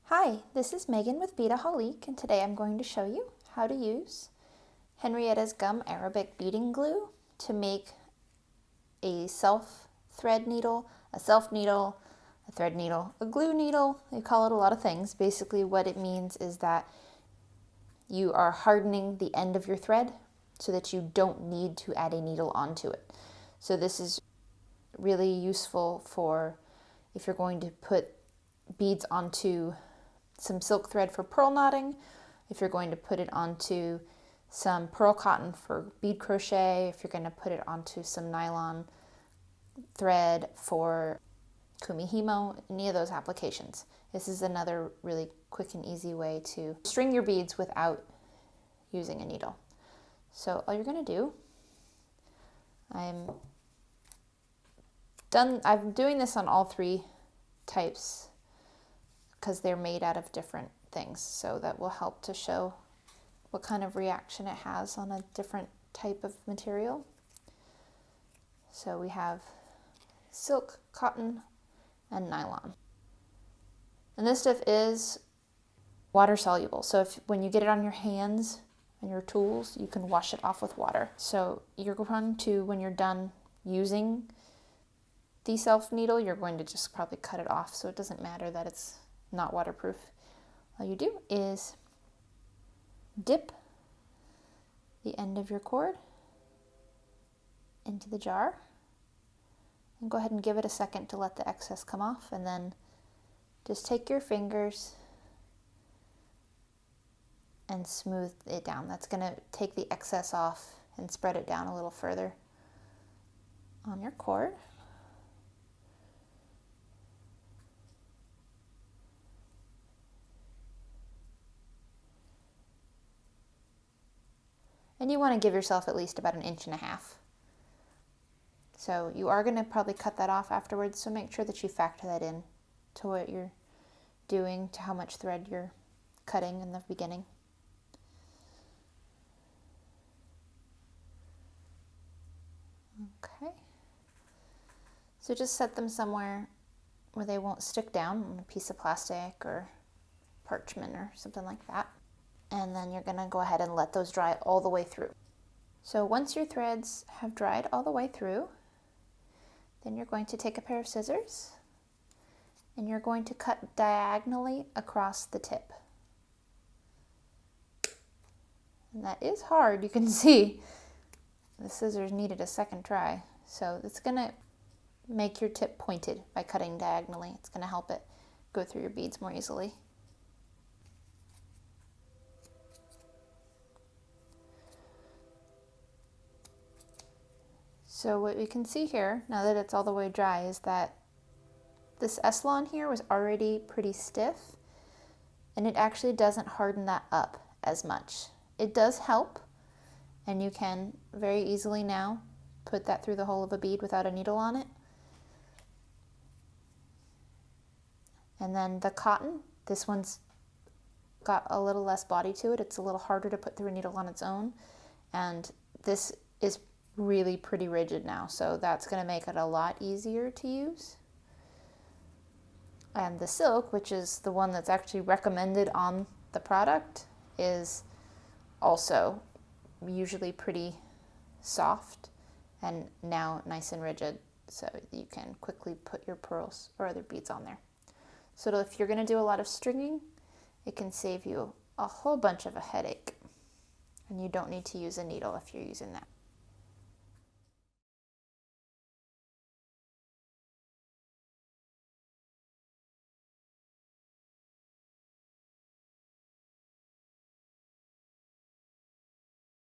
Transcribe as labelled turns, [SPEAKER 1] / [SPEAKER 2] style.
[SPEAKER 1] Hi, this is Megan with Beadaholique, and today I'm going to show you how to use Henriettas Gum Arabic beading glue to make a self thread needle, a self needle, a thread needle, a glue needle. They call it a lot of things. Basically what it means is that you are hardening the end of your thread so that you don't need to add a needle onto it. So this is really useful for if you're going to put beads onto some silk thread for pearl knotting, if you're going to put it onto some pearl cotton for bead crochet, if you're going to put it onto some nylon thread for kumihimo, any of those applications. This is another really quick and easy way to string your beads without using a needle. So all you're going to do, I'm doing this on all three types because they're made out of different things, so that will help to show what kind of reaction it has on a different type of material. So we have silk, cotton, and nylon. And this stuff is water soluble, so when you get it on your hands and your tools, you can wash it off with water. So you're going to, when you're done using the self needle, you're going to just probably cut it off, so it doesn't matter that it's not waterproof. All you do is dip the end of your cord into the jar and go ahead and give it a second to let the excess come off, and then just take your fingers and smooth it down. That's going to take the excess off and spread it down a little further on your cord. And you want to give yourself at least about 1.5 inches. So you are going to probably cut that off afterwards, so make sure that you factor that in to what you're doing, to how much thread you're cutting in the beginning. Okay. So just set them somewhere where they won't stick down on a piece of plastic or parchment or something like that. And then you're going to go ahead and let those dry all the way through. So once your threads have dried all the way through, then you're going to take a pair of scissors and you're going to cut diagonally across the tip. And that is hard, you can see. The scissors needed a second try. So it's going to make your tip pointed by cutting diagonally. It's going to help it go through your beads more easily. So what we can see here, now that it's all the way dry, is that this S-Lon here was already pretty stiff, and it actually doesn't harden that up as much. It does help, and you can very easily now put that through the hole of a bead without a needle on it. And then the cotton, this one's got a little less body to it. It's a little harder to put through a needle on its own, and this is really pretty rigid now, so that's going to make it a lot easier to use. And the silk, which is the one that's actually recommended on the product, is also usually pretty soft and now nice and rigid, so you can quickly put your pearls or other beads on there. So if you're going to do a lot of stringing, it can save you a whole bunch of a headache, and you don't need to use a needle if you're using that.